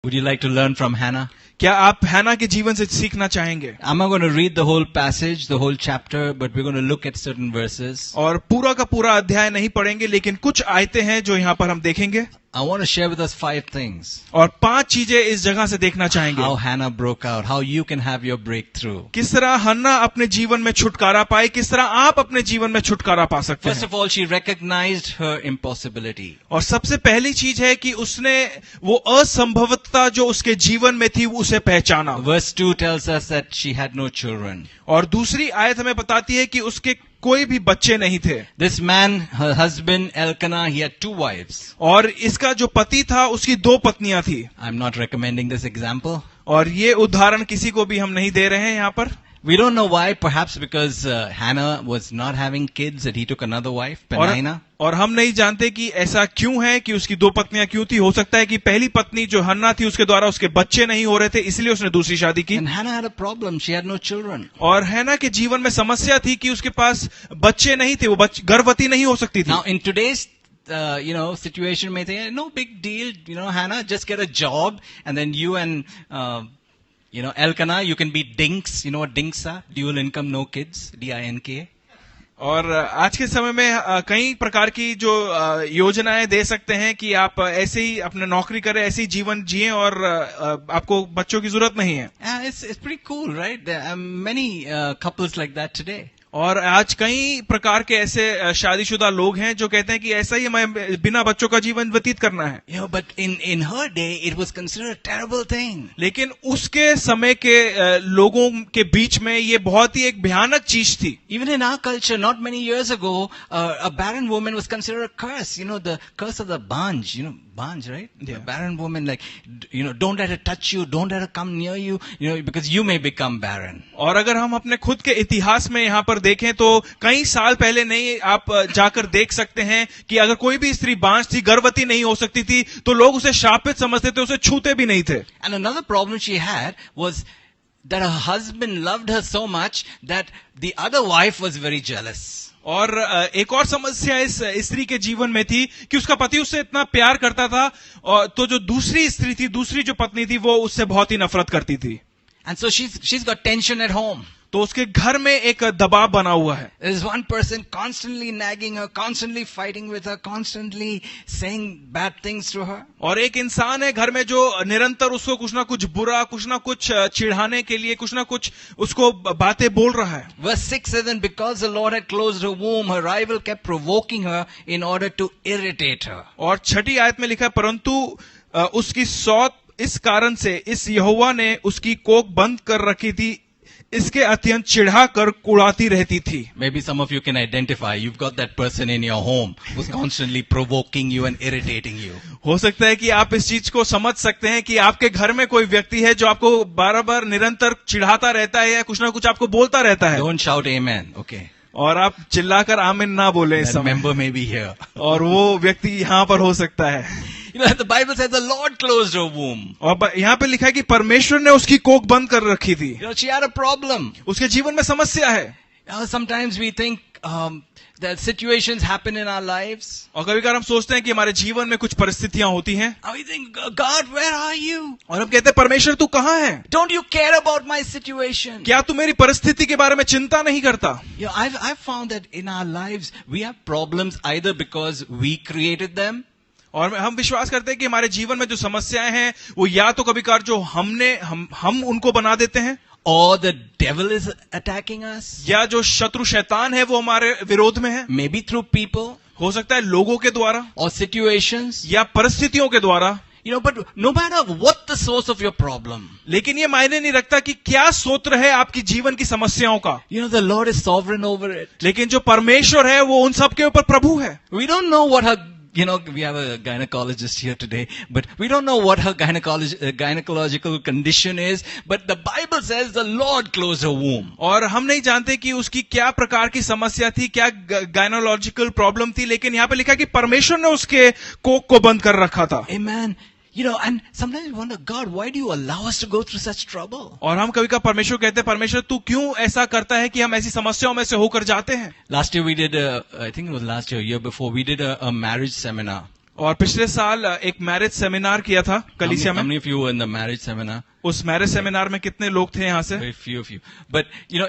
Would you like to learn from Hannah? क्या आप हैना के जीवन से सीखना चाहेंगे? I'm not going to read the whole passage, the whole chapter, but we're going to look at certain verses. और पूरा का पूरा अध्याय नहीं पढ़ेंगे, लेकिन कुछ आयतें हैं जो यहाँ पर हम देखेंगे. I want to share with us 5 things. और 5 चीजें इस जगह से देखना चाहेंगे. How Hannah broke out, how you can have your breakthrough. किस तरह हन्ना अपने जीवन में छुटकारा पाए, किस तरह आप अपने जीवन में छुटकारा पा सकते First हैं. of all, she recognized her impossibility. और सबसे पहली चीज है कि उसने वो असंभवता जो उसके जीवन में थी उसे पहचाना. Verse 2 tells us that she had no children. और दूसरी आयत हमें बताती है कि उसके कोई भी बच्चे नहीं थे. This man, her husband Elkanah, he had 2 wives. और इसका जो पति था उसकी 2 पत्नियां थी. I'm not recommending this example. और ये उदाहरण किसी को भी हम नहीं दे रहे हैं यहाँ पर. We don't know why, perhaps because Hannah was not having kids that he took another wife, Peninnah. और हम नहीं जानते कि ऐसा क्यों है कि उसकी 2 पत्नियां क्यों थी. हो सकता है कि पहली पत्नी जो हन्ना थी उसके द्वारा उसके बच्चे नहीं हो रहे थे, इसलिए उसने दूसरी शादी की. And Hannah had a problem. She had no children. और हैना के जीवन में समस्या थी कि उसके पास बच्चे नहीं थे, वो गर्भवती नहीं हो सकती थी. Now in today's situation, may think no big deal. Hannah, just get a job, and then you and Elkanah, you can be dinks. You know what dinks are? Dual income, no kids. DINK. और आज के समय में कई प्रकार की जो योजनाएं दे सकते हैं कि आप ऐसे ही अपने नौकरी करें, ऐसे ही जीवन जिए और आपको बच्चों की जरूरत नहीं है. It's pretty cool, right? There are many couples like that today. और आज कई प्रकार के ऐसे शादीशुदा लोग हैं जो कहते हैं कि ऐसा ही हमें बिना बच्चों का जीवन व्यतीत करना है. But in her day, it was considered a terrible thing. लेकिन उसके समय के लोगों के बीच में ये बहुत ही एक भयानक चीज थी. Even in our culture, not many years ago, a barren woman was considered a curse. The curse of the Banj. Banj, right? Yeah. A barren woman, don't let her touch you, don't let her come near you, because you may become barren. और अगर हम अपने खुद के इतिहास में यहाँ पर देखें तो कई साल पहले नहीं, आप जाकर देख सकते हैं कि अगर कोई भी स्त्री बांझ थी, गर्भवती नहीं हो सकती थी, तो लोग उसे शापित समझते थे, उसे छूते भी नहीं थे. And another problem she had was that her husband loved her so much that the other wife was very jealous. और एक और समस्या इस स्त्री के जीवन में थी कि उसका पति उससे इतना प्यार करता था, और तो जो दूसरी स्त्री थी, दूसरी जो पत्नी थी, वो उससे बहुत ही नफरत करती थी. And so she's got tension at home. तो उसके घर में एक दबाव बना हुआ है. There's one person constantly nagging her, constantly fighting with her, constantly saying bad things to her. और एक इंसान है घर में जो निरंतर उसको कुछ ना कुछ बुरा, कुछ ना कुछ चिढ़ाने के लिए कुछ ना कुछ उसको बातें बोल रहा है. Verse 6 says, and because the Lord had closed her womb, her rival kept provoking her in order to irritate her. और 6ठी आयत में लिखा है, परंतु उसकी सौत इस कारण से इस यहोवा ने उसकी कोख बंद कर रखी थी, इसके अत्यंत चिढ़ा कर कुड़ाती रहती थी. Maybe some of you can identify. You've got that person in your home who's constantly provoking you and irritating you. हो सकता है कि आप इस चीज को समझ सकते हैं कि आपके घर में कोई व्यक्ति है जो आपको बार-बार निरंतर चिढ़ाता रहता है या कुछ ना कुछ आपको बोलता रहता है. Don't shout amen. Okay. और आप चिल्लाकर आमीन ना बोले इस समय. Member may be here. और वो व्यक्ति यहाँ पर हो सकता है. The Bible says the Lord closed her womb. और यहाँ पे लिखा है कि परमेश्वर ने उसकी कोख बंद कर रखी थी. She had a problem. उसके जीवन में समस्या है. Sometimes we think that situations happen in our lives. और कभी-कभार हम सोचते हैं कि हमारे जीवन में कुछ परिस्थितियां होती हैं. We think, God, where are you? और हम कहते हैं, परमेश्वर तू कहाँ है? Don't you care about my situation? क्या तू मेरी परिस्थिति के बारे में चिंता नहीं करता? I've found that in our lives we have problems either because we created them. और हम विश्वास करते हैं कि हमारे जीवन में जो समस्याएं हैं वो या तो कभी-कभार जो हम उनको बना देते हैं, or the devil is attacking us, या जो शत्रु शैतान है वो हमारे विरोध में है. maybe through people, हो सकता है लोगों के द्वारा, or situations, या परिस्थितियों के द्वारा. but no matter what the source of your problem, लेकिन ये मायने नहीं रखता कि क्या सूत्र है आपकी जीवन की समस्याओं का. the Lord is sovereign over it. लेकिन जो परमेश्वर है वो उन सब के ऊपर प्रभु है. We don't know what her we have a gynecologist here today, but we don't know what her gynecological condition is, but the Bible says the Lord closed her womb. और हम नहीं जानते कि उसकी क्या प्रकार की समस्या थी, क्या गायनोलॉजिकल प्रॉब्लम थी, लेकिन यहाँ पे लिखा कि परमेश्वर ने उसके कोख को बंद कर रखा था. Amen. And sometimes we wonder, God, why do you allow us to go through such trouble? और हम कभी कभी परमेश्वर कहते हैं, परमेश्वर तू क्यों ऐसा करता है कि हम ऐसी समस्याओं में से होकर जाते हैं. Last year we did I think it was last year before, we did a marriage seminar. और पिछले साल एक मैरिज सेमिनार किया था कलीसिया How में। many of you were in the marriage seminar? उस मैरिज सेमिनार में कितने लोग थे यहाँ से? Very few of you. But,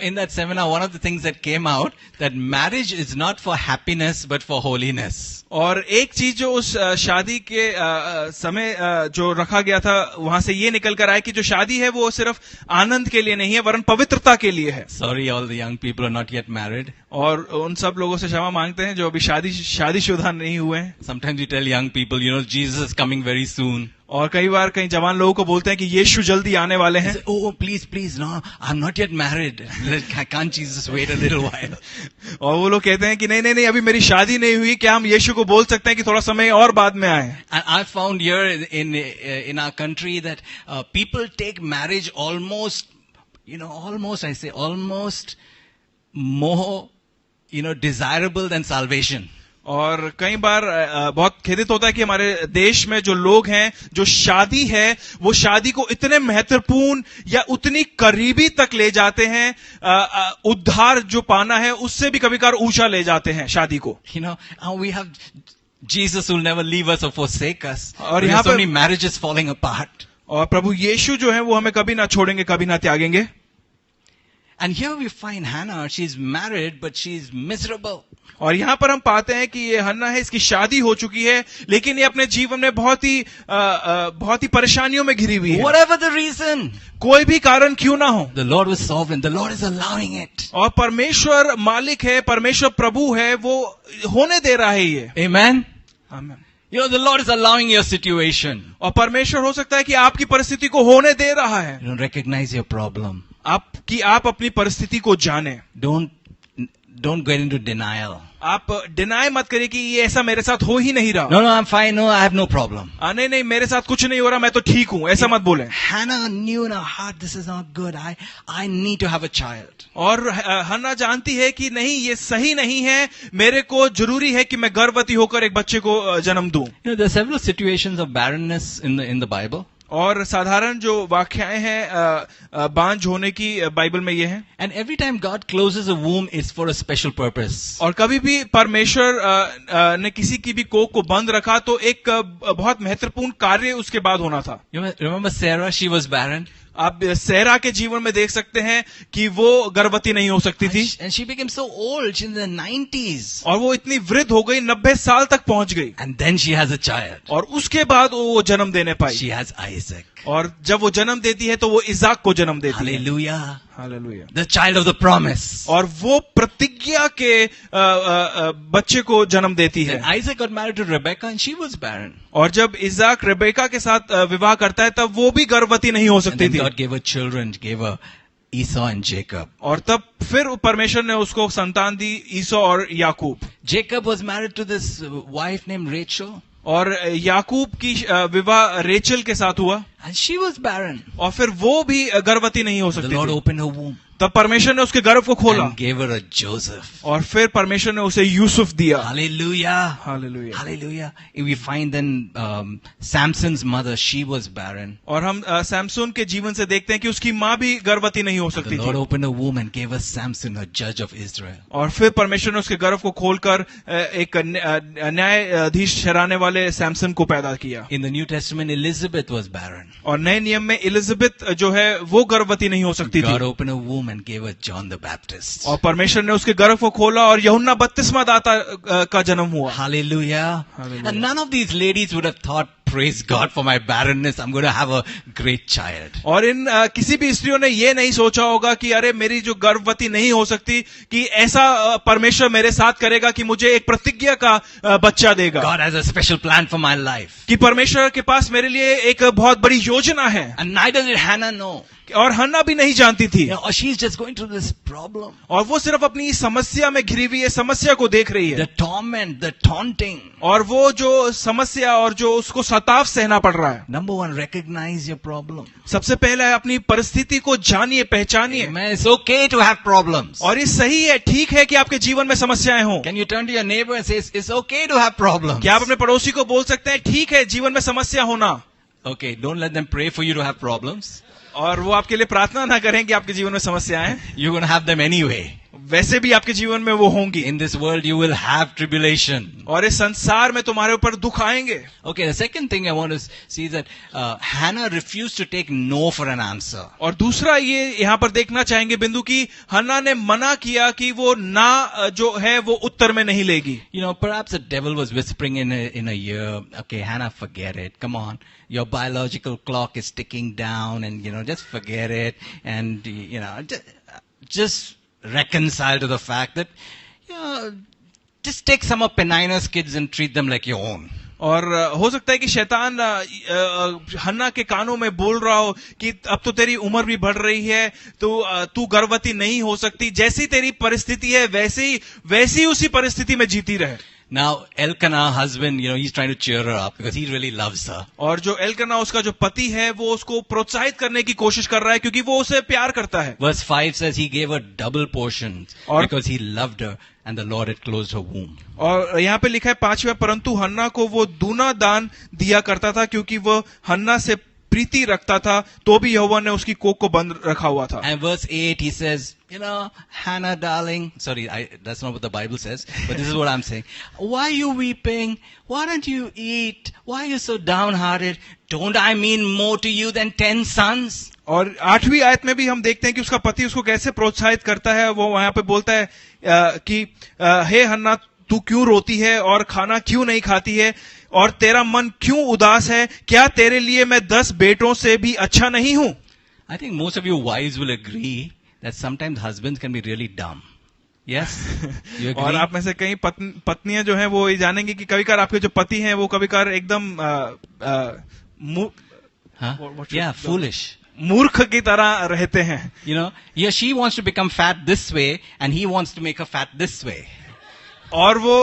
in that seminar, one of the things that came out, that marriage is not for happiness, but for holiness. और एक चीज जो उस शादी के समय जो रखा गया था वहां से ये निकल कर आया कि जो शादी है वो सिर्फ आनंद के लिए नहीं है वरन पवित्रता के लिए है। Sorry, all the young people are not yet married. और उन सब लोगों से क्षमा मांगते हैं जो अभी शादीशुदा नहीं हुए हैं। Sometimes we tell young people, Jesus is coming very soon. और कई बार कई जवान लोगों को बोलते हैं कि यीशु जल्दी आने वाले They हैं। say, oh, please, no, I'm not yet married. Can't Jesus wait a little while? और वो लोग कहते हैं कि नहीं अभी मेरी शादी नहीं हुई, क्या हम यीशु को बोल सकते हैं कि थोड़ा समय और बाद में आए? And I found here in our country that people take marriage almost more, desirable than salvation. और कई बार बहुत खेदित होता है कि हमारे देश में जो लोग हैं, जो शादी है वो शादी को इतने महत्वपूर्ण या उतनी करीबी तक ले जाते हैं, उद्धार जो पाना है उससे भी कभी कभार ऊंचा ले जाते हैं शादी को। We have Jesus will never leave us or forsake us. और We यहाँ have so पर- many marriages falling apart. और प्रभु यीशु जो है वो हमें कभी ना छोड़ेंगे, कभी ना त्यागेंगे। And here we find Hannah, she's married, but she's miserable. और यहाँ पर हम पाते हैं कि ये हन्ना है, इसकी शादी हो चुकी है लेकिन ये अपने जीवन में बहुत ही परेशानियों में घिरी हुई है। Whatever the reason, कोई भी कारण क्यों ना हो, the Lord was sovereign. The Lord is allowing it. और परमेश्वर मालिक है, परमेश्वर प्रभु है, वो होने दे रहा है ये। Amen. आमीन। The Lord is allowing your situation. और परमेश्वर हो सकता है कि आपकी परिस्थिति को होने दे रहा है। Recognize your problem. आप अपनी परिस्थिति को जाने। Don't get into denial. आप डिनाई मत करिए कि ये ऐसा मेरे साथ हो ही नहीं रहा। No, I'm fine. No, I have no problem. नहीं मेरे साथ कुछ नहीं हो रहा, मैं तो ठीक हूँ, ऐसा मत बोले। Hannah knew in her heart, this is not good. I need to have a child. और हन्ना जानती है कि नहीं ये सही नहीं है, मेरे को जरूरी है कि मैं गर्भवती होकर एक बच्चे को जन्म दूं। There are several situations of barrenness in the Bible. और साधारण जो वाक्याएं हैं बांझ होने की बाइबल में ये है। And every time God closes a womb, it's for a special purpose. और कभी भी परमेश्वर ने किसी की भी कोख को बंद रखा तो एक बहुत महत्वपूर्ण कार्य उसके बाद होना था। You remember Sarah? She was barren. आप सेरा के जीवन में देख सकते हैं कि वो गर्भवती नहीं हो सकती थी। And she became so old. She's in the 90s. और वो इतनी वृद्ध हो गई, 90 साल तक पहुंच गई। And then she has a child. और उसके बाद वो जन्म देने पाई। She has Isaac. और जब वो जन्म देती है तो वो इजाक को जन्म देती है। Hallelujah. Hallelujah. The child of the promise. और वो प्रतिज्ञा के बच्चे को जन्म देती है। Then Isaac got married to Rebecca and she was barren. और जब इजाक रेबेका के साथ विवाह करता है तब वो भी गर्भवती नहीं हो And सकती then थी। God gave her children, gave her Esau and Jacob. और तब फिर परमेश्वर ने उसको संतान दी, ईसो और याकूब। Jacob was married to this wife named Rachel. और याकूब की विवाह रेचल के साथ हुआ And she was barren. और फिर वो भी गर्भवती नहीं हो The सकती Lord थी। opened her womb तब परमेश्वर ने उसके गर्भ को खोला and gave her a Joseph. और फिर परमेश्वर ने उसे यूसुफ दिया। Hallelujah. Hallelujah. Hallelujah. We find then Samson's mother, she was barren. और हम सैमसून के जीवन से देखते हैं कि उसकी माँ भी गर्भवती नहीं हो The सकती Lord थी। opened her womb and gave us Samson, a judge of Israel. और फिर परमेश्वर ने उसके गर्भ को खोलकर एक न्यायाधीश ठहराने वाले सैमसन को पैदा किया। In the New Testament, Elizabeth was barren. और नए नियम में इलिजाबेथ जो है वो गर्भवती नहीं हो सकती God थी। opened her womb and gave her John the Baptist. और परमेश्वर ने उसके गर्भ को खोला और यूहन्ना बपतिस्मा दाता का जन्म हुआ। Hallelujah. Hallelujah. And none of these ladies would have thought, praise God for my barrenness, I'm going to have a great child. और इन किसी भी स्त्रियों ने ये नहीं सोचा होगा कि अरे मेरी जो गर्भवती नहीं हो सकती कि ऐसा परमेश्वर मेरे साथ करेगा कि मुझे एक प्रतिज्ञा का बच्चा देगा। God has a special plan for my life. कि परमेश्वर के पास मेरे लिए एक बहुत बड़ी योजना है। And neither did Hannah know. और हन्ना भी नहीं जानती थी। Or she's just going through this problem. और वो सिर्फ अपनी समस्या में घिरी हुई है, समस्या को देख रही है। The torment, the taunting. और वो जो समस्या और जो उसको सताव सहना पड़ रहा है। Number one, recognize your problem. सबसे पहला है अपनी परिस्थिति को जानिए, पहचानिए। Amen. It's okay to have problems. और ये सही है, ठीक है कि आपके जीवन में समस्याएं हों। Can you turn to your neighbor and say, it's okay to have problems? क्या आप अपने पड़ोसी को बोल सकते हैं ठीक है जीवन में समस्या होना? Okay, don't let them pray for you to have problems. और वो आपके लिए प्रार्थना ना करें कि आपके जीवन में समस्या है। You're going to have them anyway. वैसे भी आपके जीवन में वो होंगी। In this world you will have tribulation. और इस संसार में तुम्हारे ऊपर दुख आएंगे। Okay, the second thing I want to see is that Hannah refused to take no for an answer. और दूसरा ये यहाँ पर देखना चाहेंगे बिंदु की हन्ना ने मना किया कि वो ना जो है वो उत्तर में नहीं लेगी। You know, perhaps the devil was whispering in a ear, okay, Hannah, forget it. Come on. Your biological clock is ticking down and, you know, just forget it. And, you know, just reconcile to the fact that, you know, just take some of Penina's kids and treat them like your own. और हो सकता है कि शैतान हन्ना के कानों में बोल रहा हो कि अब तो तेरी उम्र भी बढ़ रही है, तो तू गर्भवती नहीं हो सकती, जैसी तेरी परिस्थिति है वैसी उसी परिस्थिति में जीती रहे। Now, Elkanah, husband, you know, he's trying to cheer her up because he really loves her. और जो एल्कना उसका जो पति है वो उसको प्रोत्साहित करने की कोशिश कर रहा है क्योंकि वो उसे प्यार करता है। Verse 5 says he gave her double portions और because he loved her and the Lord had closed her womb. और यहाँ पे लिखा है 5वां, परंतु हन्ना को वो दूना दान दिया करता था क्योंकि वो हन्ना से प्रीति रखता था, तो भी यहोवा ने उसकी कोख को बंद रखा हुआ था। And verse 8 he says, you know, Hannah darling, sorry, that's not what the Bible says, but this is what I'm saying. Why are you weeping? Why don't you eat? Why are you so downhearted? Don't I mean more to you than 10 sons? और 8वीं आयत में भी हम देखते हैं कि उसका पति उसको कैसे प्रोत्साहित करता है। वो वहां पे बोलता है कि हे हन्ना, तू क्यों रोती है और खाना क्यों नहीं खाती है और तेरा मन क्यों उदास है? क्या तेरे लिए मैं 10 बेटों से भी अच्छा नहीं हूं? I think most of you wives will agree that sometimes husbands can be really dumb. Yes? You agree? और आप में से कई पत्नियां जो हैं वो ये जानेंगे कि कभी-कभार आपके जो पति हैं वो कभी-कभार एकदम Yeah, foolish. मूर्ख की तरह रहते हैं। You know, she wants to become fat this way and he wants to make her fat this way. और वो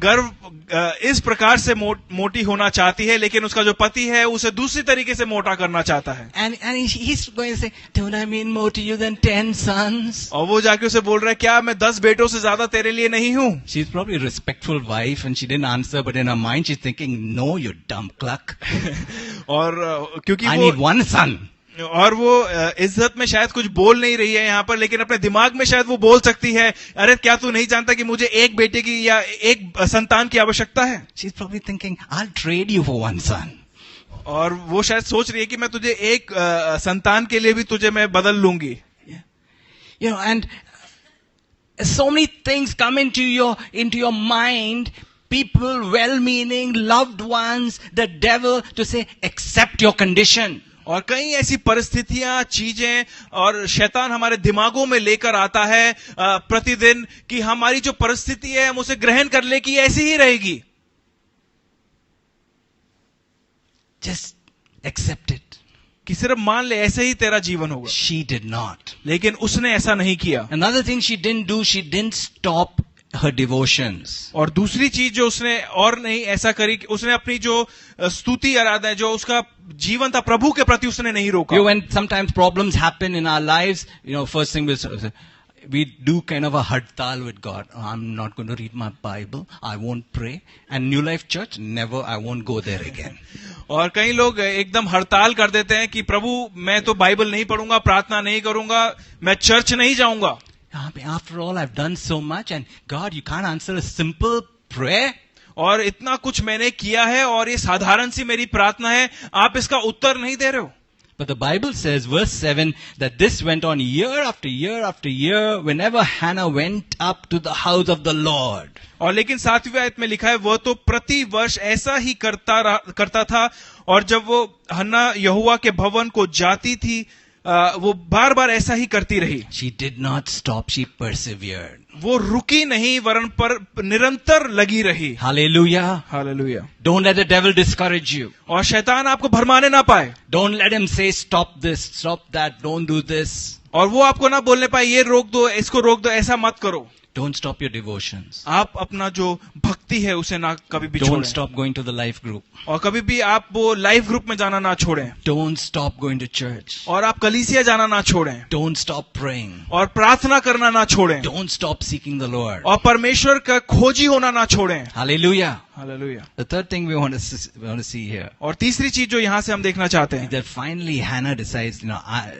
गर्व इस प्रकार से मोटी होना चाहती है, लेकिन उसका जो पति है उसे दूसरी तरीके से मोटा करना चाहता है। And he's going to say, don't I mean more to you than 10 sons? और वो जाके उसे बोल रहा है, क्या मैं 10 बेटों से ज्यादा तेरे लिए नहीं हूँ? She's probably a respectful wife and she didn't answer, but in her mind she's thinking, no, you dumb cluck. और क्योंकि I need one son. और वो इज्जत में शायद कुछ बोल नहीं रही है यहाँ पर, लेकिन अपने दिमाग में शायद वो बोल सकती है, अरे क्या तू नहीं जानता कि मुझे एक बेटे की या एक संतान की आवश्यकता है? She's probably thinking, I'll trade you for one son. और वो शायद सोच रही है कि मैं तुझे एक संतान के लिए भी तुझे मैं बदल लूंगी। You know, and so many things come into your mind. People, well-meaning, loved ones, the devil, to say, accept your condition. और कई ऐसी परिस्थितियां, चीजें और शैतान हमारे दिमागों में लेकर आता है प्रतिदिन कि हमारी जो परिस्थिति है हम उसे ग्रहण कर ले कि ऐसी ही रहेगी। Just accept it. कि सिर्फ मान ले ऐसे ही तेरा जीवन होगा। She did not. लेकिन उसने ऐसा नहीं किया। Another thing she didn't do, she didn't stop her devotions. और दूसरी चीज जो उसने और नहीं ऐसा करी कि उसने अपनी जो स्तुति आराधना जो उसका जीवन था प्रभु के प्रति उसने नहीं रोका। You know, when sometimes problems happen in our lives, you know, first thing we do kind of a hadtal with God. I'm not going to read my Bible. I won't pray. And New Life Church, never. I won't go there again. और कई लोग एकदम हड़ताल कर देते हैं कि प्रभु मैं तो बाइबल नहीं पढ़ूंगा, प्रार्थना नहीं करूंगा, मैं चर्च नहीं जाऊंगा। After all, I've done so much, and God, you can't answer a simple prayer. और इतना कुछ मैंने किया है और ये साधारण सी मेरी प्रार्थना है, आप इसका उत्तर नहीं दे रहे हो। But the Bible says, verse 7, that this went on year after year after year, whenever Hannah went up to the house of the Lord. और लेकिन 7वीं आयत में लिखा है वह तो प्रति वर्ष ऐसा ही करता था, और जब वो हन्ना यहोवा के भवन को जाती थी वो बार बार ऐसा ही करती रही। She did not stop, she persevered. वो रुकी नहीं वरन पर निरंतर लगी रही। Hallelujah. Hallelujah. Don't let the devil discourage you. और शैतान आपको भरमाने ना पाए। Don't let him say stop this, stop that, don't do this. और वो आपको ना बोलने पाए ये रोक दो, इसको रोक दो, ऐसा मत करो। Don't stop your devotions. आप अपना जो भक्ति है उसे ना कभी भी छोड़ें। Don't stop going to the life group. और कभी भी आप वो लाइफ ग्रुप में जाना ना छोड़ें। Don't stop going to church. और आप कलीसिया जाना ना छोड़ें। Don't stop praying. और प्रार्थना करना ना छोड़ें। Don't stop seeking the Lord. और परमेश्वर का खोजी होना ना छोड़ें। Hallelujah. Hallelujah. The third thing we want to see here और तीसरी चीज जो यहाँ से हम देखना चाहते is हैं, that finally Hannah decides,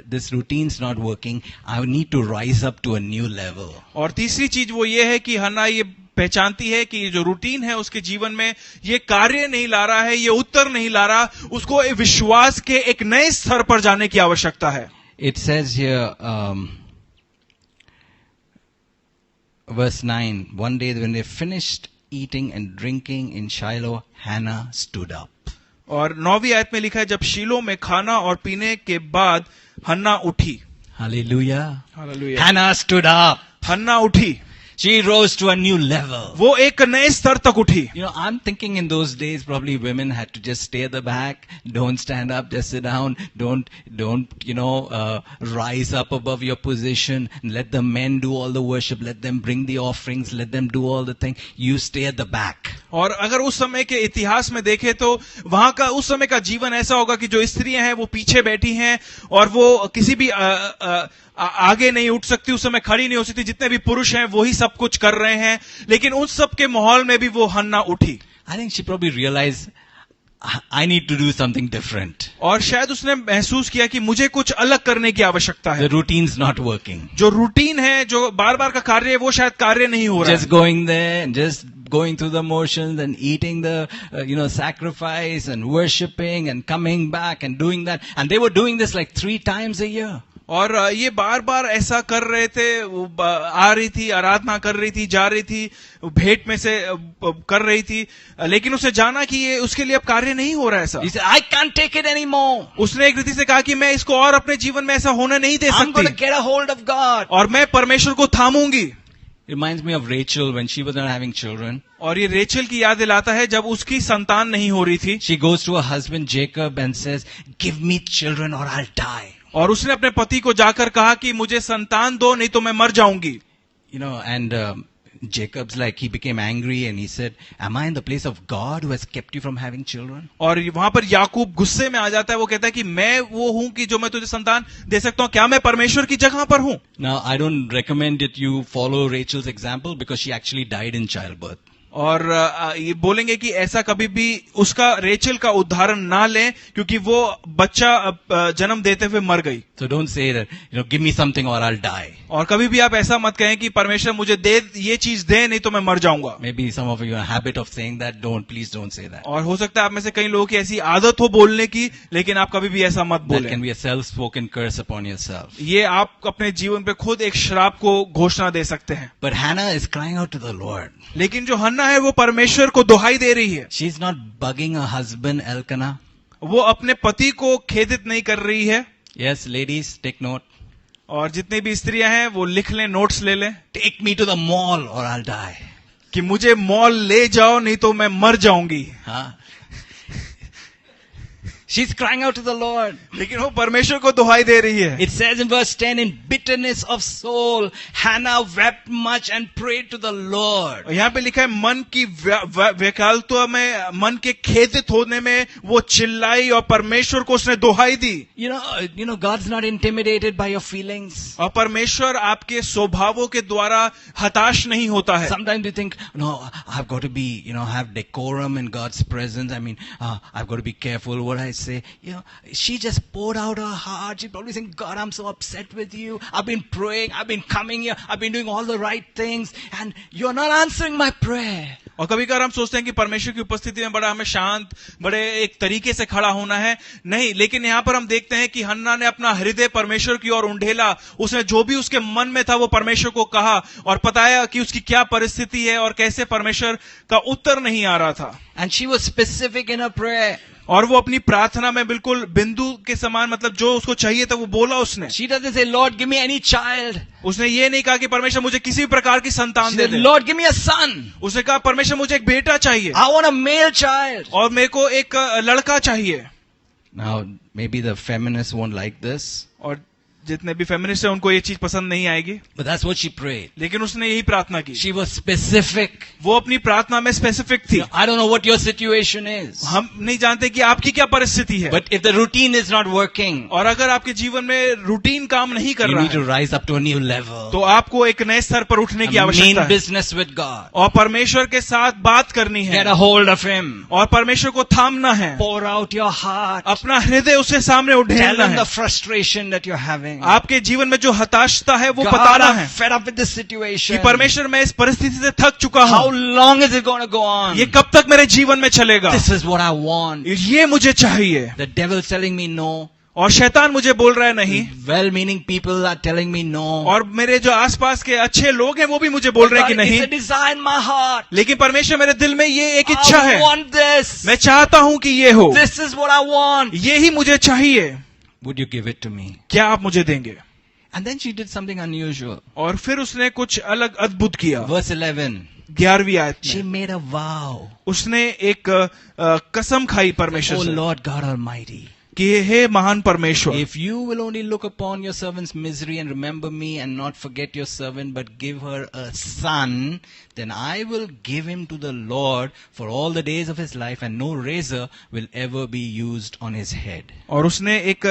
this routine's not working. I need to rise up to a new level. और तीसरी चीज वो ये है कि हन्ना ये पहचानती है कि जो रूटीन है उसके जीवन में ये कार्य नहीं ला रहा है, ये उत्तर नहीं ला रहा, उसको विश्वास के एक नए स्तर पर जाने की आवश्यकता है। It says here, verse 9, one day when they finished eating and drinking in Shiloh, Hannah stood up. और 9वीं आयत में लिखा है, जब शीलो में खाना और पीने के बाद हन्ना उठी। Hallelujah. Hallelujah. Hannah stood up. हन्ना उठी, She rose to a new level. वो एक नए स्तर तक उठी। I'm thinking in those days probably women had to just stay at the back, don't stand up, just sit down, don't rise up above your position, let the men do all the worship, let them bring the offerings, let them do all the thing. You stay at the back. और अगर उस समय के इतिहास में देखें तो वहां का उस समय का जीवन ऐसा होगा कि जो स्त्रियां हैं वो पीछे बैठी हैं और वो किसी भी आगे नहीं उठ सकती, उस समय खड़ी नहीं हो सकती, जितने भी पुरुष हैं वही सब कुछ कर रहे हैं, लेकिन उन सब के माहौल में भी वो हन्ना उठी। I think she probably realized, I need to do something different. और शायद उसने महसूस किया कि मुझे कुछ अलग करने की आवश्यकता है। The routine's not working. जो रूटीन है, जो बार बार का कार्य है, वो शायद कार्य नहीं हो रहा Just going there and just going through the motions and eating the sacrifice and worshiping and coming back and doing that. And they were doing this like 3 times a year. और ये बार बार ऐसा कर रहे थे, वो आ रही थी, आराधना कर रही थी, जा रही थी, भेंट में से कर रही थी, लेकिन उसने जाना कि ये उसके लिए अब कार्य नहीं हो रहा है ऐसा। He said, I can't take it anymore. उसने एक रीति से कहा कि मैं इसको और अपने जीवन में ऐसा होने नहीं दे I'm going to सकती, get a hold of God. और मैं परमेश्वर को थामूंगी। Reminds me of Rachel when she was not having children. और ये रेचल की याद दिलाता है जब उसकी संतान नहीं हो रही थी। She goes to her husband Jacob and says, give me children or I'll die. और उसने अपने पति को जाकर कहा कि मुझे संतान दो, नहीं तो मैं मर जाऊंगी। And Jacob's like, he became angry and he said, am I in the place of God who has kept you from having children? और वहां पर याकूब गुस्से में आ जाता है, वो कहता है कि मैं वो हूं कि जो मैं तुझे संतान दे सकता हूं, क्या मैं परमेश्वर की जगह पर हूं? Now, I don't recommend that you follow Rachel's example because she actually died in childbirth. और ये बोलेंगे कि ऐसा कभी भी उसका रेचल का उदाहरण ना लें, क्योंकि वो बच्चा जन्म देते हुए मर गई। So don't say that, give me something or I'll die. और कभी भी आप ऐसा मत कहें कि परमेश्वर मुझे दे, ये चीज दे, नहीं तो मैं मर जाऊंगा। Maybe some of you have a habit of saying that. Please don't say that. और हो सकता है आप में से कई लोगों की ऐसी आदत हो बोलने की, लेकिन आप कभी भी ऐसा मत That बोलें। can be a self-spoken curse upon yourself. ये आप अपने जीवन पे खुद एक श्राप को घोषणा दे सकते हैं। But Hannah is crying out to the Lord. लेकिन जो हन्ना है वो परमेश्वर को दुहाई दे रही है। She's not bugging her husband Elkanah. वो अपने पति को खेदित नहीं कर रही है। Yes, ladies, take note. और जितनी भी स्त्रियां हैं वो लिख लें, नोट्स ले लें। Take me to the mall or I'll die. कि मुझे मॉल ले जाओ, नहीं तो मैं मर जाऊंगी। Huh? She's crying out to the Lord. लेकिन वो परमेश्वर को दुहाई दे रही है। It says in verse 10, in bitterness of soul, Hannah wept much and prayed to the Lord. और यहाँ पे लिखा है मन की व्याकुलता में, मन के खेदित होने में वो चिल्लाई और परमेश्वर को उसने दुहाई दी। You know, God's not intimidated by your feelings. और परमेश्वर आपके स्वभावों के द्वारा हताश नहीं होता है। Sometimes you think, no, I've got to be, have decorum in God's presence. I mean, I've got to be careful what I say. She just poured out her heart. She probably saying, God, I'm so upset with you. I've been praying. I've been coming here. I've been doing all the right things. And you're not answering my prayer. और कभी कभार हम सोचते हैं कि परमेश्वर की उपस्थिति में बड़ा हमें शांत, बड़े एक तरीके से खड़ा होना है। नहीं, लेकिन यहाँ पर हम देखते हैं कि हन्ना ने अपना हृदय परमेश्वर की ओर उंडेला। उसने जो भी उसके मन में था वो परमेश्वर को कहा और बताया कि उसकी क्या परिस्थिति है और कैसे परमेश्वर का उत्तर नहीं आ रहा था। And she was specific in her prayer. और वो अपनी प्रार्थना में बिल्कुल बिंदु के समान, मतलब जो उसको चाहिए था वो बोला उसने। She doesn't say, Lord, give me any child. उसने ये नहीं कहा कि परमेश्वर मुझे किसी भी प्रकार की संतान She they said, they. Lord, give me a son. उसने कहा परमेश्वर मुझे एक बेटा चाहिए, I want a male child. और मेरे को एक लड़का चाहिए। Now, maybe the feminists won't like this. और जितने भी फेमिनिस्ट हैं उनको ये चीज पसंद नहीं आएगी, But that's what she prayed. लेकिन उसने यही प्रार्थना की. She was specific. वो अपनी प्रार्थना में स्पेसिफिक थी. I don't know what your situation is. हम नहीं जानते कि आपकी क्या परिस्थिति है, But if the routine is not working, और अगर आपके जीवन में रूटीन काम नहीं कर you रहा need to है rise up to a new level. तो आपको एक नए स्तर पर उठने की Mean आवश्यकता है business with God. और परमेश्वर के साथ बात करनी है Get a hold of Him. और परमेश्वर को थामना है, Pour out your heart. अपना हृदय उसके सामने Tell उठेलना Him है. the frustration that you're having. आपके जीवन में जो हताशता है वो God, बताना I'm है fed up with this कि situation. परमेश्वर मैं इस परिस्थिति से थक चुका How हूँ, long is it going to go on? ये कब तक मेरे जीवन में चलेगा, This is what I want. ये मुझे चाहिए. The devil's telling me no. और शैतान मुझे बोल रहा है नहीं, Well-meaning people are telling me no. और मेरे जो आसपास के अच्छे लोग हैं वो भी मुझे बोल रहे हैं कि God, नहीं. it's a desire in my heart. लेकिन परमेश्वर मेरे दिल में ये एक इच्छा I है, want this. मैं चाहता हूँ कि ये हो, This is what I want. ये ही मुझे चाहिए. Would you give it to me? क्या आप मुझे देंगे? And then she did something unusual. और फिर उसने कुछ अलग अद्भुत किया. Verse 11. 11वीं आयत She में made a vow. उसने एक कसम खाई परमेश्वर Oh से Lord God Almighty. कि हे महान परमेश्वर, If you will only look upon your servant's misery and remember me and not forget your servant but give her a son, then I will give him to the Lord for all the days of his life and no razor will ever be used on his head. और उसने एक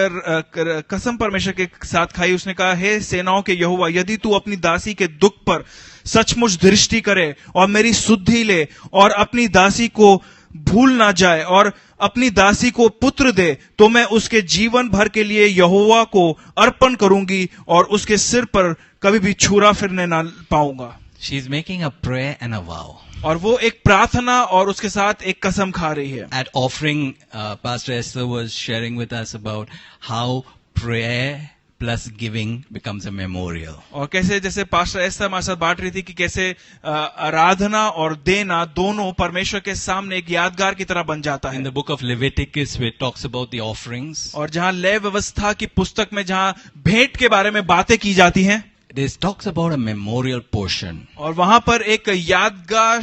कसम परमेश्वर के साथ खाई. उसने कहा, हे सेनाओं के यहोवा, यदि तू अपनी दासी के दुख पर सचमुच दृष्टि करे और मेरी सुधि ले और अपनी दासी को भूल ना जाए और अपनी दासी को पुत्र दे, तो मैं उसके जीवन भर के लिए यहोवा को अर्पण करूंगी और उसके सिर पर कभी भी छुरा फिरने ना पाऊंगा. She is making a prayer and a vow. और वो एक प्रार्थना और उसके साथ एक कसम खा रही है. At offering, Pastor Esther was sharing with us about how prayer plus giving becomes a memorial. और कैसे, जैसे पास्टर एस्था हमारे साथ बांट रही थी कि कैसे आराधना और देना दोनों परमेश्वर के सामने एक यादगार की तरह बन जाता In है. the book of Leviticus, where it talks about the offerings, और जहाँ लय व्यवस्था की पुस्तक में जहाँ भेंट के बारे में बातें की जाती हैं, this talks about a memorial portion. और वहां पर एक यादगार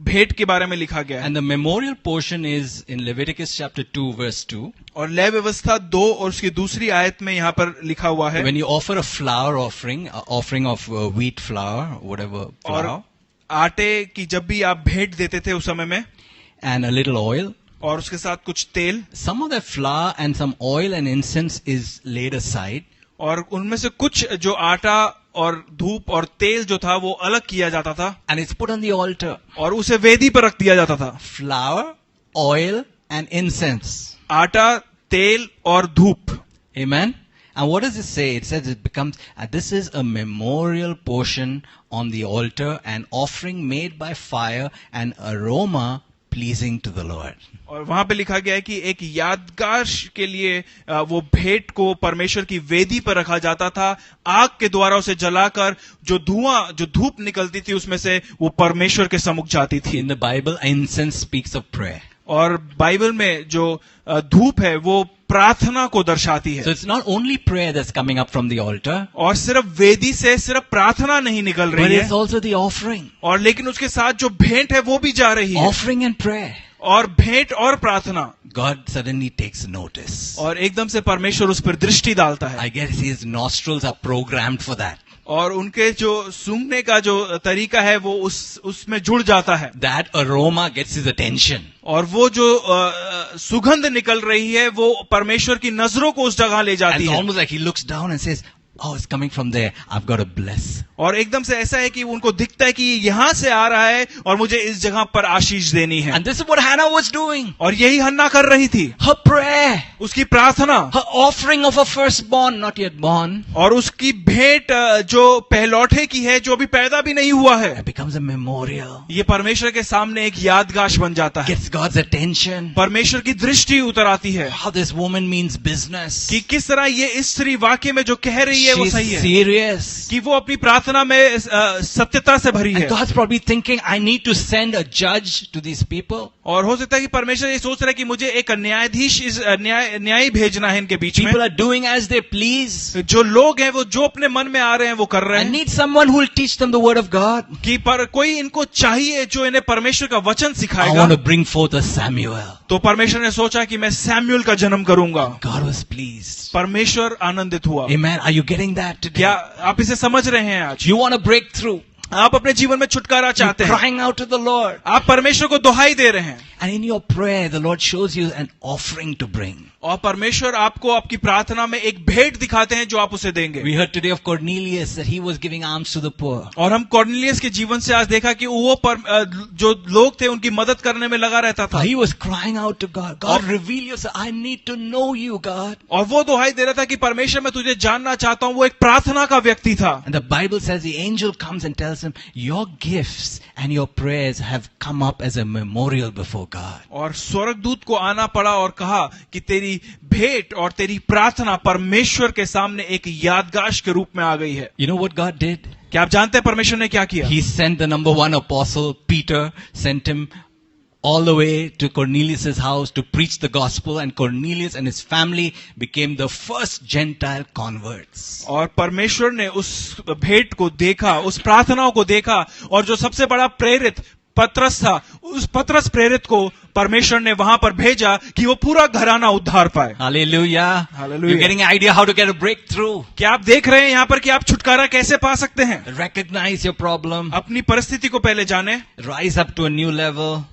भेंट के बारे में लिखा गया है. And the memorial portion is in Leviticus chapter 2 verse 2. और लय व्यवस्था 2 और उसकी दूसरी आयत में यहाँ पर लिखा हुआ है, When you offer a flour offering of wheat flour, whatever flour, और आटे की जब भी आप भेंट देते थे उस समय में, and a little oil, और उसके साथ कुछ तेल, some of that flour and some oil and incense is laid aside. और उनमें से कुछ जो आटा और धूप और तेल जो था वो अलग किया जाता था And it's put on the altar. और उसे वेदी पर रख दिया जाता था. Flour, oil, and incense. आटा, तेल और धूप. Amen. And what does it say? It says it becomes, this is a memorial portion on the altar, an offering made by fire, an aroma pleasing to the Lord. और वहां पे लिखा गया है कि एक यादगार के लिए वो भेंट को परमेश्वर की वेदी पर रखा जाता था. आग के द्वारा उसे जलाकर जो धूप निकलती थी उसमें से वो परमेश्वर के सम्मुख जाती थी. In the Bible, incense speaks of prayer. और बाइबल में जो धूप है वो प्रार्थना को दर्शाती है. So it's not only prayer that's coming up from the altar, और सिर्फ वेदी से सिर्फ प्रार्थना नहीं निकल but रही है, it's also the offering. और लेकिन उसके साथ जो भेंट है वो भी जा रही है. Offering and prayer. और भेंट और प्रार्थना. God suddenly takes notice. और एकदम से परमेश्वर उस पर दृष्टि डालता है. I guess his nostrils are programmed for that. और उनके जो सूंघने का जो तरीका है वो उसमें जुड़ जाता है. That aroma gets his attention. और वो जो सुगंध निकल रही है वो परमेश्वर की नजरों को उस जगह ले And जाती it's है. almost like he looks down and says, oh, it's coming from there. I've got to bless. और एकदम से ऐसा है कि उनको दिखता है कि यहाँ से आ रहा है और मुझे इस जगह पर आशीष देनी है. And this is what Hannah was doing. और यही हन्ना कर रही थी. Her prayer, उसकी प्रार्थना her offering of a firstborn, not yet born, और उसकी भेंट जो पहलौठे की है, जो अभी पैदा भी नहीं हुआ है, it becomes a memorial. ये परमेश्वर के सामने एक यादगाश बन जाता है. Gets God's attention. परमेश्वर की दृष्टि उतर आती है How this woman means business. कि किस तरह ये स्त्री वाक्य में जो कह रही है वो She's सही है, serious. कि वो अपनी प्रार्थना में सत्यता से भरी And है. God's probably thinking, I need to send a judge to these people. और हो सकता है कि परमेश्वर ये सोच रहा है कि मुझे एक न्यायाधीश न्यायी भेजना है इनके बीच में। People are doing as they please. जो लोग हैं वो जो अपने मन में आ रहे हैं वो कर रहे I हैं। need someone who will teach them the word of God. कि पर कोई इनको चाहिए जो इन्हें परमेश्वर का वचन I सिखाएगा। want to bring forth a Samuel. तो परमेश्वर ने सोचा कि मैं सैमुअल का जन्म करूंगा। God was pleased. परमेश्वर आनंदित हुआ। Amen. Are you getting that today? क्या आप इसे समझ रहे हैं आज? You want a breakthrough? आप अपने जीवन में छुटकारा You're चाहते हैं, crying out to the Lord. आप परमेश्वर को दुहाई दे रहे हैं, And in your prayer, the Lord shows you an offering to bring. और परमेश्वर आपको आपकी प्रार्थना में एक भेंट दिखाते हैं जो आप उसे देंगे। We heard today of Cornelius that he was giving alms to the poor. और हम कॉर्नेलियस के जीवन से आज देखा कि वो जो लोग थे उनकी मदद करने में लगा रहता था। He was crying out to God. God, reveal yourself. I need to know you, God. और वो दुहाई दे रहा था कि परमेश्वर मैं तुझे जानना चाहता हूँ। वो एक प्रार्थना का व्यक्ति था। And the Bible says the angel comes and tells him, your gifts and your prayers have come up as a memorial before God. और स्वर्गदूत को आना पड़ा और कहा कि तेरी भेंट और तेरी प्रार्थना परमेश्वर के सामने एक यादगाश के रूप में आ गई है। You know what God did? क्या आप जानते हैं परमेश्वर ने क्या किया? He sent the number one apostle, Peter, sent him all the way to Cornelius' house to preach the gospel, and Cornelius and his family became the first Gentile converts. और परमेश्वर ने उस भेंट को देखा, उस प्रार्थनाओं को देखा, और जो सबसे बड़ा प्रेरित पतरस था, उस पतरस प्रेरित को परमेश्वर ने वहां पर भेजा कि वो पूरा घराना उद्धार पाए। Hallelujah. Hallelujah. You're getting an idea how to get a breakthrough. क्या आप देख रहे हैं यहाँ पर कि आप छुटकारा कैसे पा सकते हैं? Recognize your problem. अपनी परिस्थिति को पहले जाने, Rise up to a new level.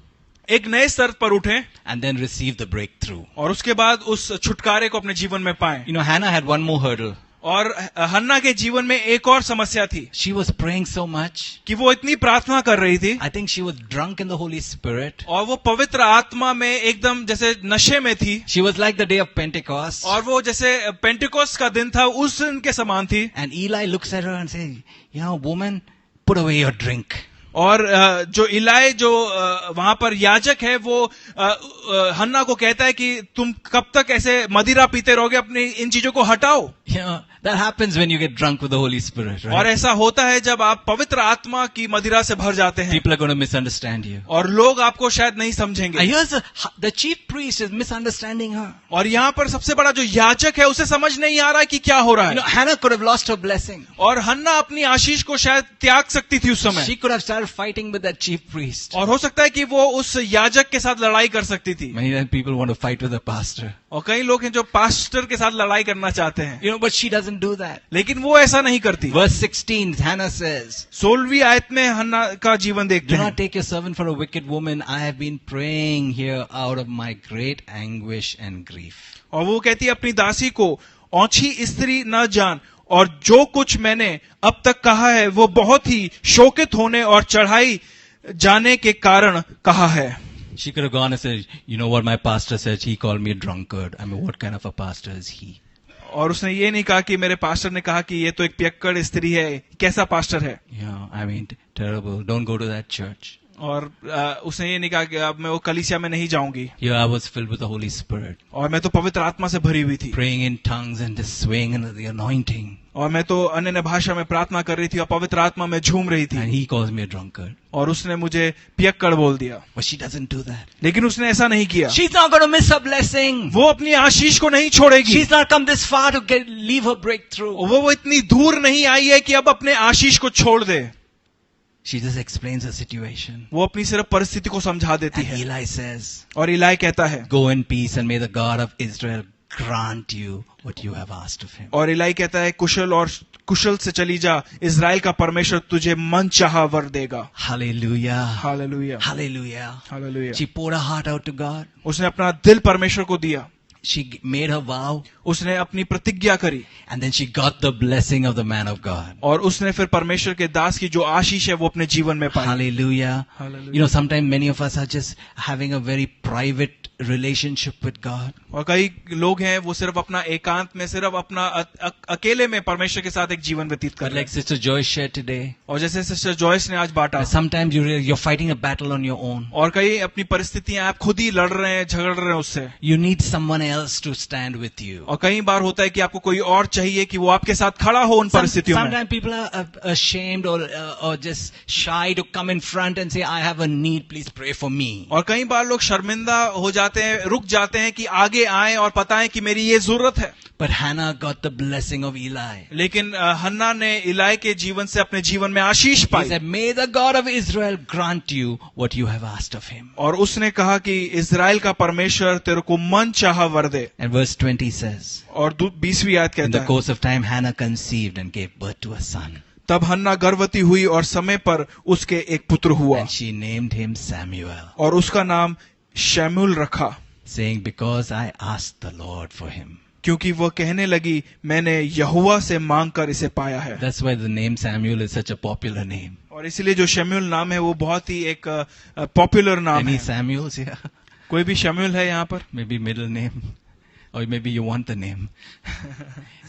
एक नए स्तर पर उठें, And then receive the breakthrough. और उसके बाद उस छुटकारे को अपने जीवन में पाएं। You know, Hannah had one more hurdle. और हन्ना के जीवन में एक और समस्या थी She was praying so much. कि वो इतनी प्रार्थना कर रही थी, I think she was drunk in the Holy Spirit. और वो पवित्र आत्मा में एकदम जैसे नशे में थी, She was like the day of Pentecost. और वो जैसे पेंटिकोस्ट का दिन था उस दिन के समान थी। And Eli looks at her and says, woman, put away your drink. और जो इलाई जो वहां पर याजक है वो हन्ना को कहता है कि तुम कब तक ऐसे मदिरा पीते रहोगे, अपनी इन चीजों को हटाओ। That happens when you get drunk with the Holy Spirit, right? और ऐसा होता है जब आप पवित्र आत्मा की मदिरा से भर जाते हैं, People are going to misunderstand you. और लोग आपको शायद नहीं समझेंगे। And here's the chief priest is misunderstanding her. और यहाँ पर सबसे बड़ा जो याजक है उसे समझ नहीं आ रहा है कि क्या हो रहा है। Hannah could have lost her blessing. और हन्ना अपनी आशीष को शायद त्याग सकती थी उस समय। She could have started fighting with that chief priest. और हो सकता है कि वो उस याजक के साथ लड़ाई कर सकती थी। Many times people want to fight with a pastor. और कई लोग हैं जो पास्टर के साथ लड़ाई करना चाहते हैं, But she doesn't do that. लेकिन वो ऐसा नहीं करती। Verse 16, Hannah says, 16वीं आयत में हन्ना का जीवन देखते Do हैं। not take your servant for a wicked woman. I have been praying here out of my great anguish and grief. और वो कहती है अपनी दासी को औंधी स्त्री न जान, और जो कुछ मैंने अब तक कहा है वो बहुत ही शोकित होने और चढ़ाई जाने के कारण कहा है। She could have gone and said, you know what my pastor said, he called me a drunkard. I mean, what kind of a pastor is he? और उसने ये नहीं कहा कि मेरे पास्टर ने कहा कि ये तो एक पियक्कड़ स्त्री है, कैसा पास्टर है। I mean, terrible. Don't go to that church. और उसने ये नहीं कहा कि अब मैं वो कलीसिया में नहीं जाऊंगी। Here I was filled with the Holy Spirit. और मैं तो पवित्र आत्मा से भरी हुई थी, Praying in tongues and just swaying under the anointing. और मैं तो अन्य भाषा में प्रार्थना कर रही थी और पवित्र आत्मा में झूम रही थी। And he calls me a drunkard. और उसने मुझे पियक्कड़ बोल दिया। But she doesn't do that. लेकिन उसने ऐसा नहीं किया। She's not going to miss her blessing. वो अपनी आशीष को नहीं छोड़ेगी। She's not come this far to leave her breakthrough. वो इतनी दूर नहीं आई है कि अब अपने आशीष को छोड़ दे। She just explains her situation. वो अपनी सिर्फ परिस्थिति को समझा देती And है। Eli says, और इलाई कहता है, Go in peace and may the God of Israel grant you what you have asked of him. और इलाई कहता है कुशल से चली जा, इज़राइल का परमेश्वर तुझे मन चाहा वर देगा। Hallelujah. Hallelujah, Hallelujah. Hallelujah. She poured her heart out to God. उसने अपना दिल परमेश्वर को दिया, She made her vow. उसने अपनी प्रतिज्ञा करी, And then she got the blessing of the man of God. और उसने फिर परमेश्वर के दास की जो आशीष है वो अपने जीवन में पाई। Hallelujah. Hallelujah. Sometimes many of us are just having a very private relationship with God. और कई लोग हैं वो सिर्फ अपना एकांत में, सिर्फ अपना अकेले में परमेश्वर के साथ एक जीवन व्यतीत कर But रहे like हैं। Sister Joyce shared today, और जैसे सिस्टर जॉयस ने आज बांटा, sometimes you're fighting a battle on your own. और कई अपनी परिस्थितियां आप खुद ही लड़ रहे हैं, झगड़ रहे हैं उससे। You need someone else to stand with you. और कई बार होता है कि आपको कोई और चाहिए कि वो आपके साथ खड़ा हो उन परिस्थितियों में. Sometimes people are ashamed or just shy to come in front and say, I have a need, please pray for me. और कई बार लोग शर्मिंदा हो जाते हैं, रुक जाते हैं कि आगे आएं और बताएं कि मेरी ये जरूरत है. But Hannah got the blessing of Eli. लेकिन हन्ना ने इलाई के जीवन से अपने जीवन में आशीष He pi. said, may the God of Israel grant you what you have asked of him. और उसने कहा कि इजराइल का परमेश्वर तेरे को मन चाहा वर दे. And verse 20 says, और 20वीं आयत in कहता the है, course of time, Hannah conceived and gave birth to a son. तब हन्ना गर्भवती हुई और समय पर उसके एक पुत्र हुआ And she named him Samuel, और उसका नाम शमूएल रखा, saying, because I asked the Lord for him. क्योंकि वह कहने लगी मैंने यहोवा से मांगकर इसे पाया है. That's why the name Samuel is such a popular name. और इसलिए जो शमूएल नाम है वो बहुत ही एक पॉपुलर नाम Any है. Samuels here? कोई भी शमूएल है यहाँ पर? Maybe middle name. Or maybe you want the name.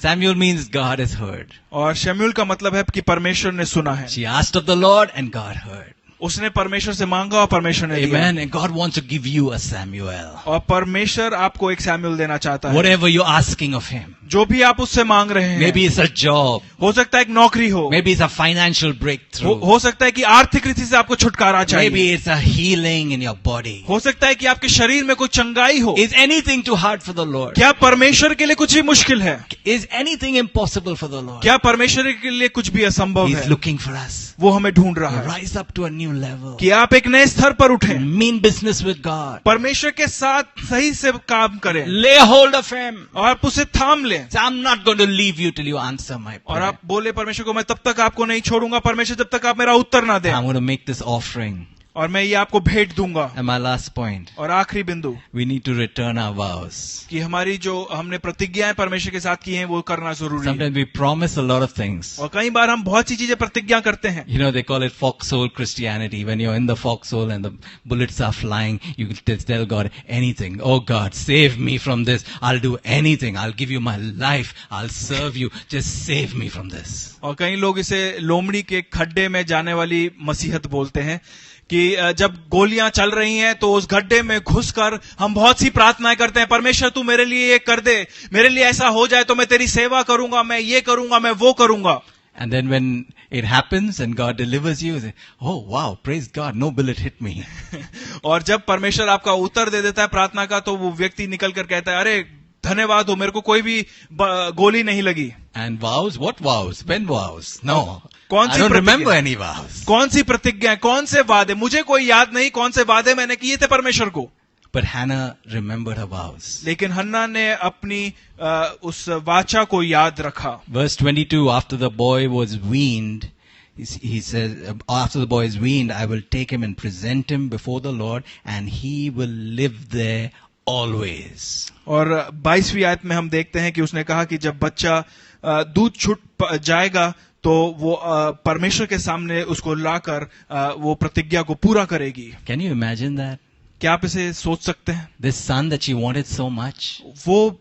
Samuel means God has heard. और शमूएल का मतलब है कि परमेश्वर ने सुना है. She asked of the Lord and God heard. उसने परमेश्वर से मांगा और परमेश्वर ने दिया. Amen. And God wants to give you a Samuel. और परमेश्वर आपको एक सैमुएल देना चाहता है. Whatever you're asking of him. जो भी आप उससे मांग रहे हैं. Maybe it's a job. हो सकता है एक नौकरी हो. Maybe it's a financial breakthrough. हो सकता है कि आर्थिक रीति से आपको छुटकारा चाहिए. Maybe it's a healing in your body. हो सकता है कि आपके शरीर में कोई चंगाई हो. Is anything too hard for the Lord? क्या परमेश्वर के लिए कुछ भी मुश्किल है? Is anything impossible for the Lord? क्या परमेश्वर के लिए कुछ भी असंभव He's है? looking for us. वो हमें ढूंढ रहा है Rise up to a new level. कि आप एक नए स्तर पर उठें. Mean business with God. परमेश्वर के साथ सही से काम करें Lay hold of him. और आप उसे थाम लें. So I'm not going to leave you till you answer my और prayer. आप बोले परमेश्वर को मैं तब तक आपको नहीं छोड़ूंगा परमेश्वर जब तक आप मेरा उत्तर ना दें. I'm going to make this offering. और मैं ये आपको भेंट दूंगा. And my last point. और आखिरी बिंदु We need to return our vows. कि हमारी जो हमने प्रतिज्ञाएं परमेश्वर के साथ की हैं वो करना जरूरी है. Sometimes we promise a lot of things. और कई बार हम बहुत सी चीजें प्रतिज्ञा करते हैं. You know, they call it foxhole Christianity. When you're in the foxhole and the bullets are flying, you can tell God anything. Oh God, save me from this. I'll do anything. I'll give you my life. I'll serve you. Just save me from this. और कई लोग इसे लोमड़ी के खड्डे में जाने वाली मसीहत बोलते हैं कि जब गोलियां चल रही हैं तो उस गड्ढे में घुसकर हम बहुत सी प्रार्थनाएं करते हैं. परमेश्वर तू मेरे लिए ये कर दे, मेरे लिए ऐसा हो जाए तो मैं तेरी सेवा करूंगा, मैं ये करूंगा, मैं वो करूंगा. And then when it happens and God delivers you, you say, oh wow, praise God, no bullet hit me. और जब परमेश्वर आपका उत्तर दे देता है प्रार्थना का तो वो व्यक्ति निकल कर कहता है अरे धन्यवाद हो, मेरे को कोई भी गोली नहीं लगी. And vows? What vows? When vows? No. कौन I सी don't प्रतिज्ञा? remember any vows. कौन सी प्रतिज्ञा, कौन से वादे, मुझे कोई याद नहीं कौन से वादे मैंने किए थे परमेश्वर को. But Hannah remembered her vows. लेकिन हन्ना ने अपनी उस वाचा को याद रखा. Verse 22, after the boy was weaned, he says, after the boy is weaned, I will take him and present him before the Lord, and he will live there always. और 22वीं आयत में हम देखते हैं कि उसने कहा कि जब बच्चा दूध छूट जाएगा तो वो परमेश्वर के सामने उसको लाकर वो प्रतिज्ञा को पूरा करेगी. Can you imagine that? क्या आप इसे सोच सकते हैं? This son that she wanted so much, वो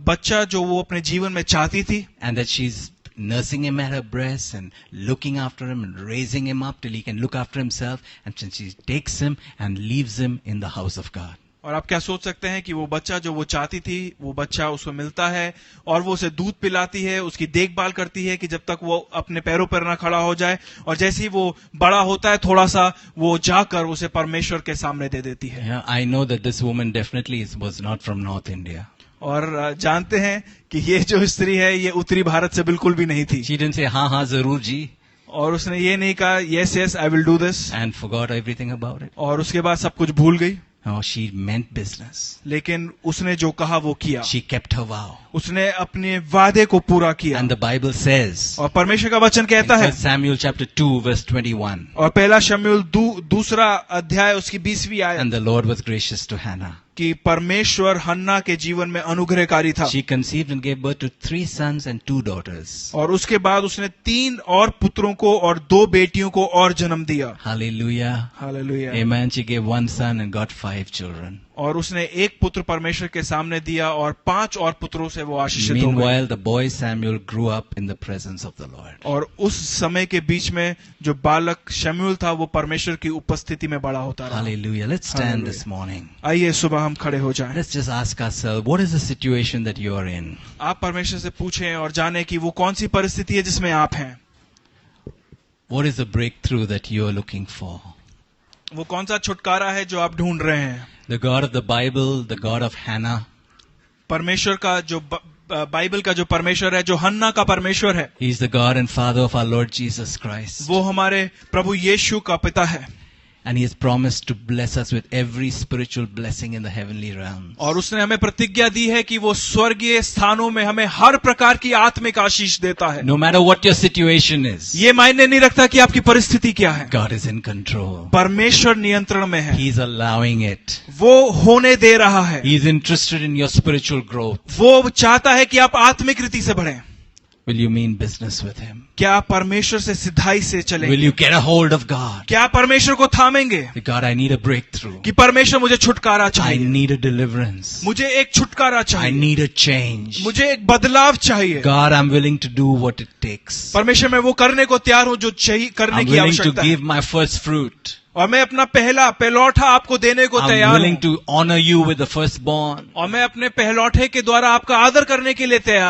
बच्चा जो वो अपने जीवन में चाहती थी and that she's nursing him at her breast and looking after him and raising him up till he can look after himself, and she takes him and leaves him in the house of God. और आप क्या सोच सकते हैं कि वो बच्चा जो वो चाहती थी वो बच्चा उसको मिलता है और वो उसे दूध पिलाती है, उसकी देखभाल करती है कि जब तक वो अपने पैरों पर ना खड़ा हो जाए, और जैसे ही वो बड़ा होता है थोड़ा सा वो जाकर उसे परमेश्वर के सामने दे देती है. Yeah, I know that this woman definitely was not from North India. और जानते हैं कि ये जो स्त्री है ये उत्तरी भारत से बिल्कुल भी नहीं थी. She didn't say, हाँ हाँ जरूर जी, और उसने ये नहीं कहा yes yes I will do this and forgot everything about it. और उसके बाद सब कुछ भूल गई. No, she meant business. लेकिन उसने जो कहा वो किया. She kept her vow. उसने अपने वादे को पूरा किया. And the Bible says, और परमेश्वर का वचन कहता है, 1 Samuel chapter 2 verse 21, और पहला शमूएल दूसरा अध्याय उसकी 20वीं आयत, and the Lord was gracious to Hannah. कि परमेश्वर हन्ना के जीवन में अनुग्रहकारी था. She conceived and gave birth to 3 sons and 2 daughters. और उसके बाद उसने 3 और पुत्रों को और 2 बेटियों को और जन्म दिया. Hallelujah. Hallelujah. Amen. She gave 1 son and got 5 children. और उसने एक पुत्र परमेश्वर के सामने दिया और 5 और पुत्रों से वो आशीषित हो गए। Meanwhile, the boy Samuel grew up in the presence of the Lord. और उस समय के बीच में जो बालक शमूएल था वो परमेश्वर की उपस्थिति में बड़ा होता रहा। Hallelujah. Let's stand Hallelujah. this morning. आइए सुबह हम खड़े हो जाएं। Let's just ask ourselves, what is the situation that you are in? आप परमेश्वर से पूछें और जानें कि वो कौन सी परिस्थिति है जिसमें आप हैं। What is the breakthrough that you are looking for? वो कौन सा छुटकारा है जो आप ढूंढ रहे हैं। The God of the Bible, the God of Hannah, परमेश्वर का जो बाइबल का जो परमेश्वर है, जो हन्ना का परमेश्वर है, He is the God and Father of our Lord Jesus Christ. वो हमारे प्रभु यीशु का पिता है। And He has promised to bless us with every spiritual blessing in the heavenly realms. और उसने हमें प्रतिज्ञा दी है कि वो स्वर्गीय स्थानों में हमें हर प्रकार की आत्मिक आशीष देता है। No matter what your situation is, ये मायने नहीं रखता कि आपकी परिस्थिति क्या है, God is in control. परमेश्वर नियंत्रण में है। He is allowing it. वो होने दे रहा है। He is interested in your spiritual growth. वो चाहता है कि आप आत्मिक रीति से बढ़ें। Will you mean business with Him? क्या आप परमेश्वर से सिधाई से Will चलेंगे? you get a hold of God? क्या आप परमेश्वर को थामेंगे Say, God, I need a breakthrough. कि परमेश्वर मुझे छुटकारा I चाहिए, need a deliverance. मुझे एक छुटकारा I चाहिए, need a change. मुझे एक बदलाव चाहिए। God, I'm willing to do what it takes. परमेश्वर मैं वो करने को तैयार हूँ जो चाहिए करने I'm की willing to आवश्यकता है, give my first fruit. और मैं अपना पहला पहलौठा आपको देने को I'm तैयार willing हूँ, to honor you with the firstborn. और मैं अपने पहलौठे के द्वारा आपका आदर करने के लिए तैयार